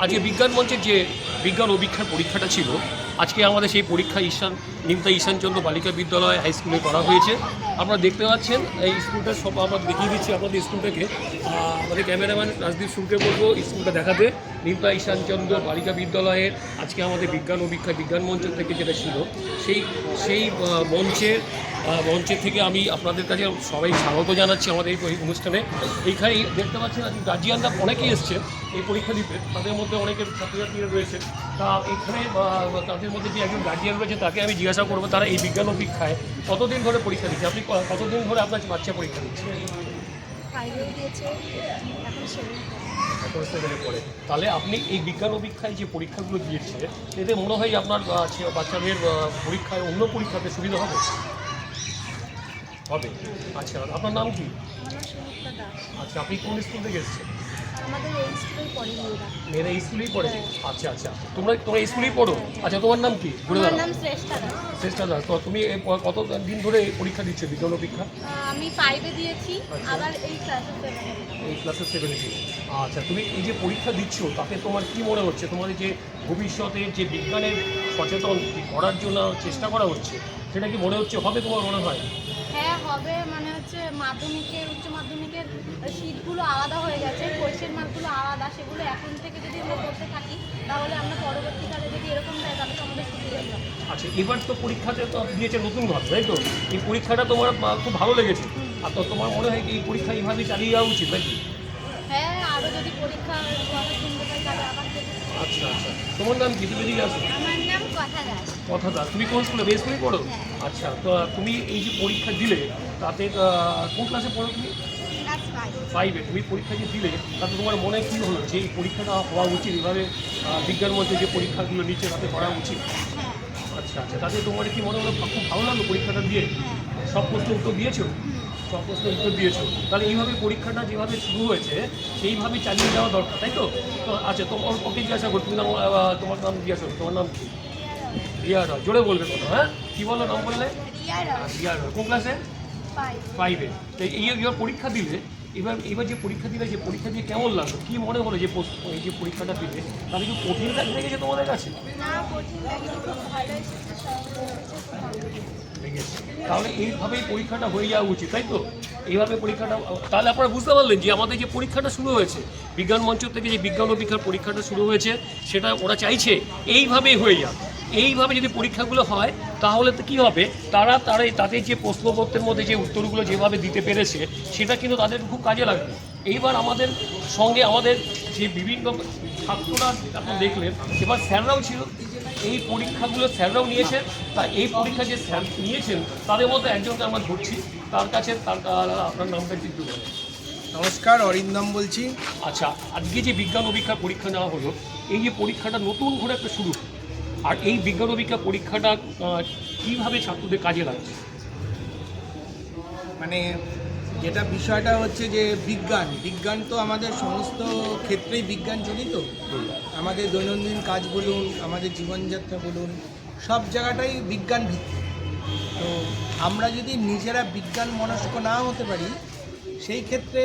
আজকে বিজ্ঞান মঞ্চের যে বিজ্ঞান অভিক্ষার পরীক্ষাটা ছিল, আজকে আমাদের সেই পরীক্ষা নিমতা ঈশানচন্দ্র বালিকা বিদ্যালয় হাই স্কুলে করা হয়েছে। আপনারা দেখতে পাচ্ছেন এই স্কুলটা সব আমরা দেখিয়ে দিচ্ছি আপনাদের স্কুলটাকে। আমাদের ক্যামেরাম্যান রাজদীপ শুরুকে বলবো স্কুলটা দেখাতে। নিমতা ঈশানচন্দ্র বালিকা বিদ্যালয়ের আজকে আমাদের বিজ্ঞান অভিক্ষা বিজ্ঞান মঞ্চ থেকে যেটা ছিল সেই মঞ্চের থেকে আমি আপনাদের কাছে সবাই স্বাগত জানাচ্ছি আমাদের এই অনুষ্ঠানে। এইখানে দেখতে পাচ্ছেন আজকে গার্জিয়ানরা অনেকেই এসছে এই পরীক্ষা দিতে, তাদের মধ্যে অনেকের ছাত্রছাত্রীরা রয়েছে। তা এখানে তাদের মধ্যে যে একজন গার্জিয়ান রয়েছে তাকে আমি জিজ্ঞাসা করবো তারা এই বিজ্ঞান অভিক্ষায় কতদিন ধরে পরীক্ষা দিচ্ছে। আপনি কতদিন ধরে আপনার বাচ্চা পরীক্ষা দিচ্ছে? এখন 7-এ পড়ে। তাহলে আপনি এই বিজ্ঞান অভিক্ষায় যে পরীক্ষাগুলো দিয়েছে এতে মনে হয় আপনার বাচ্চাদের পরীক্ষায় অন্য পরীক্ষাতে সুবিধা হবে? হবে। আচ্ছা, আপনার নাম কি? আচ্ছা, আপনি কোন স্কুল থেকে এসেছেন? মেয়েরা এই স্কুলেই পড়ে? আচ্ছা আচ্ছা, তোমরা এই স্কুলেই পড়ো? আচ্ছা, তোমার নাম কি? শ্রেষ্ঠা দাস। তো তুমি কত দিন ধরে পরীক্ষা দিচ্ছ বিজ্ঞান অভিক্ষা? আমি 5-এ দিয়েছি, আবার এই ক্লাসে 7-এ। আচ্ছা, তুমি এই যে পরীক্ষা দিচ্ছ তাতে তোমার কি মনে হচ্ছে? তোমার যে ভবিষ্যতে যে বিজ্ঞানের সচেতন করার জন্য চেষ্টা করা হচ্ছে সেটা কি মনে হচ্ছে হবে তোমার মনে হয়? হ্যাঁ হবে, মানে হচ্ছে মাধ্যমিকের উচ্চ মাধ্যমিকের শীটগুলো আলাদা হয়ে গেছে, কোয়েশ্চেন মার্কগুলো আলাদা, সেগুলো এখন থেকে যদি আমরা করতে থাকি তাহলে আমরা পরবর্তীকালে যদি এরকম দেয় তাহলে তো আমাদের সুবিধা হবে। আচ্ছা, এবার তো পরীক্ষাতে তো দিয়েছে নতুন ভাবে, তাই তো? এই পরীক্ষাটা তোমার খুব ভালো লেগেছে, আর তো তোমার মনে হয় এই পরীক্ষা এইভাবেই চালিয়ে যাওয়া উচিত নাকি? হ্যাঁ, আরও যদি পরীক্ষা শুনতে পাই তাহলে আবার। আচ্ছা আচ্ছা, তোমার নাম কি? তুমি এদিকে আসো। আমার নাম কথা দাস। কথা দাস। তুমি কোন স্কুলে? বেশ স্কুলেই পড়ো? আচ্ছা, তো তুমি এই যে পরীক্ষা দিলে তাতে কোন ক্লাসে পড়ো তুমি? ক্লাস 5-এ। তুমি পরীক্ষা যে দিলে তাতে তোমার মনে কী হলো যে এই পরীক্ষাটা হওয়া উচিত, এভাবে বিজ্ঞান মধ্যে যে পরীক্ষাগুলো নিচ্ছে তাতে করা উচিত? হ্যাঁ। আচ্ছা আচ্ছা, তাতে তোমার কি মনে হলো? খুব ভালো লাগলো পরীক্ষাটা দিয়ে? সব প্রশ্নের উত্তর দিয়েছো? সব প্রশ্নের উত্তর দিয়েছো। তাহলে এইভাবে পরীক্ষাটা যেভাবে শুরু হয়েছে সেইভাবে চালিয়ে যাওয়া দরকার, তাই তো? তো আচ্ছা, ওকে জিজ্ঞাসা করো, তুমি তোমার নাম জিজ্ঞাসা করো, তোমার নাম কি? রিয়া রয়। জোরে বলবে কথা। হ্যাঁ, কী বলো নাম বললে? রিয়া রয়। কোন ক্লাসে? 5-এ। তো এইবার পরীক্ষা দিলে, এবার যে পরীক্ষা দিয়ে কেমন লাগলো? কী মনে হলো যে এই যে পরীক্ষাটা দিলে তাহলে কি কঠিন লেগেছে তোমাদের কাছে? তাহলে এইভাবেই পরীক্ষাটা হয়ে যাওয়া উচিত, তাই তো? এইভাবে পরীক্ষাটা, তাহলে আপনারা বুঝতে পারলেন যে আমাদের যে পরীক্ষাটা শুরু হয়েছে বিজ্ঞান মঞ্চ থেকে, যে বিজ্ঞান অভিক্ষার পরীক্ষাটা শুরু হয়েছে সেটা ওরা চাইছে এইভাবেই হয়ে যাক। এইভাবে যদি পরীক্ষাগুলো হয় তাহলে তো কী হবে, তাদের যে প্রশ্নপত্রের মধ্যে যে উত্তরগুলো যেভাবে দিতে পেরেছে সেটা কিন্তু তাদের খুব কাজে লাগবে। এইবার আমাদের সঙ্গে আমাদের যে বিভিন্ন ছাত্ররা আপনি দেখলেন, এবার স্যাররাও ছিল এই পরীক্ষাগুলো, স্যাররাও নিয়েছেন। তা এই পরীক্ষা যে স্যার নিয়েছেন তাদের মধ্যে একজনকে আমরা ধরছি, তার কাছে আপনার নামটা কিন্তু বলেন। নমস্কার, অরিন্দম বলছি। আচ্ছা, আজকে যে বিজ্ঞান অভিক্ষার পরীক্ষা নেওয়া হলো, এই যে পরীক্ষাটা নতুন করে একটা শুরু, আর এই বিজ্ঞান অভিক্ষা পরীক্ষাটা কীভাবে ছাত্রদের কাজে লাগছে? মানে যেটা বিষয়টা হচ্ছে যে বিজ্ঞান তো আমাদের সমস্ত ক্ষেত্রেই বিজ্ঞান জড়িত। আমাদের দৈনন্দিন কাজ বলুন, আমাদের জীবনযাত্রা বলুন, সব জায়গাটাই বিজ্ঞান ভিত্তিক। তো আমরা যদি নিজেরা বিজ্ঞান মনস্ক না হতে পারি সেই ক্ষেত্রে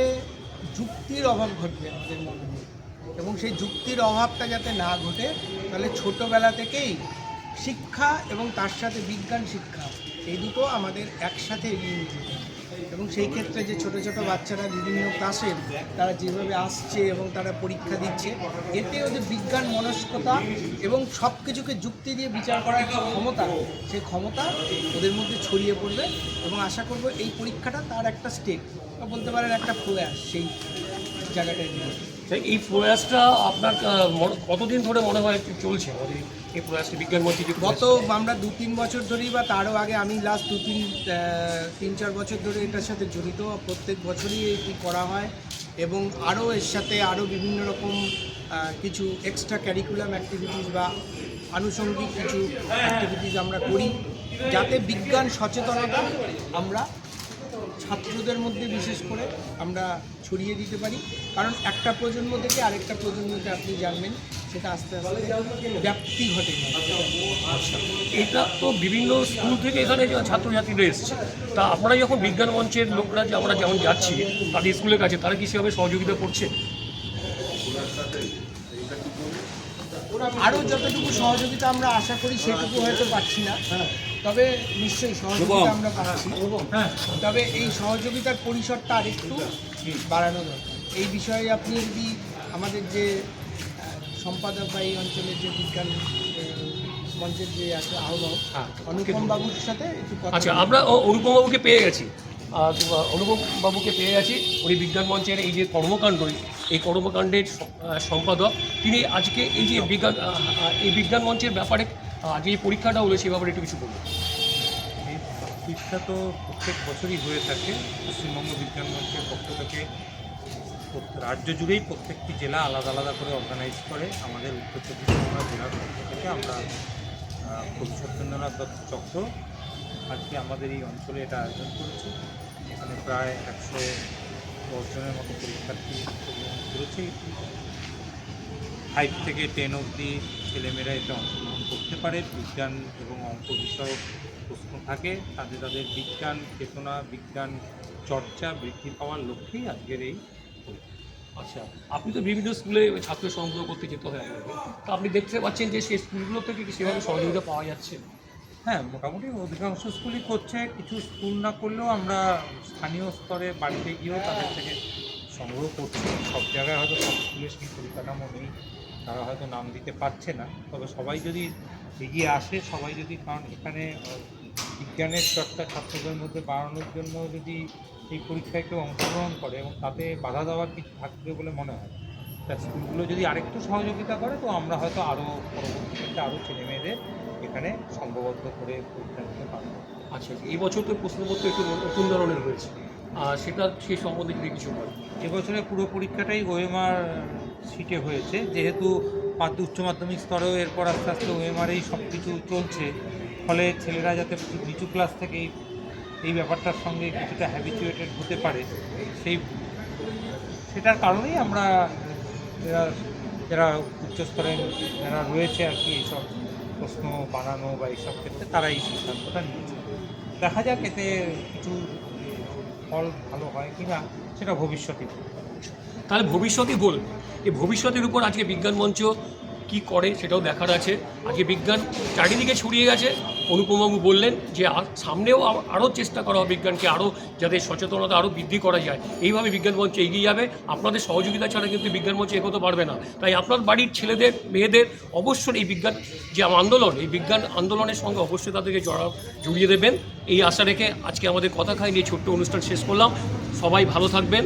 যুক্তির অভাব ঘটবে আমাদের মনে হয়, এবং সেই যুক্তির অভাবটা যাতে না ঘটে তাহলে ছোটোবেলা থেকেই শিক্ষা এবং তার সাথে বিজ্ঞান শিক্ষা এই দুটো আমাদের একসাথে এগিয়ে নিতে হবে। এবং সেই ক্ষেত্রে যে ছোটো ছোটো বাচ্চারা বিভিন্ন ক্লাসের তারা যেভাবে আসছে এবং তারা পরীক্ষা দিচ্ছে, এতে ওদের বিজ্ঞান মনস্কতা এবং সব কিছুকে যুক্তি দিয়ে বিচার করার যে ক্ষমতা, সেই ক্ষমতা ওদের মধ্যে ছড়িয়ে পড়বে। এবং আশা করব এই পরীক্ষাটা তার একটা স্টেপ বা বলতে পারেন একটা প্রয়াস সেই জায়গাটায় নিয়ে। এই প্রয়াসটা আপনার কতদিন ধরে মনে হয় চলছে আমাদের এই প্রয়াসটা বিজ্ঞান মঞ্চে? গত আমরা 2-3 বছর ধরেই বা তারও আগে, আমি লাস্ট 3-4 বছর ধরে এটার সাথে জড়িত। প্রত্যেক বছরই এটি করা হয় এবং আরও এর সাথে আরও বিভিন্ন রকম কিছু এক্সট্রা ক্যারিকুলাম অ্যাক্টিভিটিস বা আনুষঙ্গিক কিছু অ্যাক্টিভিটিস আমরা করি, যাতে বিজ্ঞান সচেতনতা আমরা ছাত্রদের মধ্যে বিশেষ করে আমরা ছড়িয়ে দিতে পারি। কারণ একটা প্রজন্ম থেকে আরেকটা প্রজন্মতে আপনি জানবেন সেটা আস্তে আস্তে ব্যাপ্তি ঘটে। আচ্ছা, এটা তো বিভিন্ন স্কুল থেকে এখানে ছাত্রছাত্রীরা এসছে, তা আপনারা যখন বিজ্ঞান মঞ্চের লোকরা যে আমরা যেমন যাচ্ছি তাদের স্কুলের কাছে, তারা কি সেভাবে সহযোগিতা করছে? আরও যতটুকু সহযোগিতা আমরা আশা করি সেটুকু হয়তো পাচ্ছি না, তবে নিশ্চয়ই সহযোগিতা আমরা পাচ্ছি। তবে এই সহযোগিতার পরিসরটা আরেকটু বাড়ানো দরকার। এই বিষয়ে আপনি যদি আমাদের যে সম্পাদক বা এই অঞ্চলের যে বিজ্ঞান মঞ্চের যে আছে আহ্বায়ক অনুপম বাবুর সাথে একটু কথা আচ্ছা, আমরা অনুপম বাবুকে পেয়ে গেছি। অনুপম বাবুকে পেয়ে গেছি। উনি বিজ্ঞান মঞ্চের এই যে কর্মকাণ্ড, এই কর্মকাণ্ডের সম্পাদক। তিনি আজকে এই যে বিজ্ঞান মঞ্চের ব্যাপারে আজকে এই পরীক্ষাটা হলো সেই ব্যাপারে একটু কিছু বলুন। এই পরীক্ষা তো প্রত্যেক বছরই হয়ে থাকে। পশ্চিমবঙ্গ বিজ্ঞান মঞ্চের পক্ষ থেকে রাজ্য জুড়েই প্রত্যেকটি জেলা আলাদা আলাদা করে অর্গানাইজ করে। আমাদের উত্তর চব্বিশ পরগনা জেলার পক্ষ থেকে আমরা প্রফেসর সত্যেন্দ্রনাথ দত্ত চক্র আজকে আমাদের এই অঞ্চলে এটা আয়োজন করেছি। এখানে প্রায় 110 জনের মতো পরীক্ষার্থী অংশগ্রহণ করেছে। 5 থেকে 10 অবধি ছেলেমেয়েরা এতে অংশগ্রহণ করতে পারে। বিজ্ঞান এবং অঙ্ক বিষয়ক প্রশ্ন থাকে, তাদের বিজ্ঞান চেতনা, বিজ্ঞান চর্চা বৃদ্ধি পাওয়ার লক্ষ্যেই আজকের এই পরীক্ষা। আচ্ছা, আপনি তো বিভিন্ন স্কুলে ছাত্র সংগ্রহ করতে যেতে হয় আপনাকে, তা আপনি দেখতে পাচ্ছেন যে সেই স্কুলগুলো থেকে কি সেভাবে সহযোগিতা পাওয়া যাচ্ছে? হ্যাঁ, মোটামুটি অধিকাংশ স্কুলই করছে। কিছু স্কুল না করলেও আমরা স্থানীয় স্তরে বাড়িতে গিয়েও তাদের থেকে সংগ্রহ করছি। সব জায়গায় হয়তো সব স্কুলের সেই পরিকাঠামো নেই, তারা হয়তো নাম দিতে পারছে না। তবে সবাই যদি এগিয়ে আসে, সবাই যদি, কারণ এখানে বিজ্ঞানের চর্চা ছাত্রদের মধ্যে বাড়ানোর জন্য যদি এই পরীক্ষায় কেউ অংশগ্রহণ করে এবং তাতে বাধা দেওয়ার কিছু থাকবে বলে মনে হয়, তা স্কুলগুলো যদি আরেকটু সহযোগিতা করে তো আমরা হয়তো আরও পরবর্তী ক্ষেত্রে আরও ছেলেমেয়েদের এখানে সংঘবদ্ধ করে পরীক্ষা দিতে পারবো। আচ্ছা, এই বছর তো প্রশ্নপত্র একটু নতুন ধরনের হয়েছে, সেটা সেই সম্বন্ধে যদি কিছু বলেন। এবছরে পুরো পরীক্ষাটাই ওএমআর সিটে হয়েছে, যেহেতু উচ্চ মাধ্যমিক স্তরেও এরপর আস্তে আস্তে ওএমআরেই সব কিছু চলছে, ফলে ছেলেরা যাতে নিচু ক্লাস থেকে এই ব্যাপারটার সঙ্গে কিছুটা হ্যাবিচুয়েটেড হতে পারে, সেটার কারণেই আমরা যারা উচ্চস্তরে যারা রয়েছে আর কি এইসব প্রশ্ন বানানো বা এইসব ক্ষেত্রে তারা এই সিদ্ধান্তটা নিয়েছে। দেখা যাক এতে কিছু ফল ভালো হয় কিনা সেটা ভবিষ্যতে। তাহলে ভবিষ্যতই বল, এই ভবিষ্যতের উপর আজকে বিজ্ঞান মঞ্চ কী করে সেটাও দেখার আছে। আজকে বিজ্ঞান চারিদিকে ছড়িয়ে গেছে। অনুপমবাবু বললেন যে সামনেও আরও চেষ্টা করা হবে বিজ্ঞানকে আরও যাতে সচেতনতা আরও বৃদ্ধি করা যায়। এইভাবে বিজ্ঞান মঞ্চ এগিয়ে যাবে। আপনাদের সহযোগিতা ছাড়া কিন্তু বিজ্ঞান মঞ্চ এগোতে পারবে না। তাই আপনার বাড়ির ছেলেদের মেয়েদের অবশ্যই এই বিজ্ঞান যে আন্দোলন, এই বিজ্ঞান আন্দোলনের সঙ্গে অবশ্যই তাদেরকে জড়িয়ে দেবেন, এই আশা রেখে আজকে আমাদের কথা খাই নিয়ে ছোট্ট অনুষ্ঠান শেষ করলাম। সবাই ভালো থাকবেন,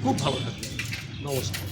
খুব ভালো থাকবেন। নমস্কার।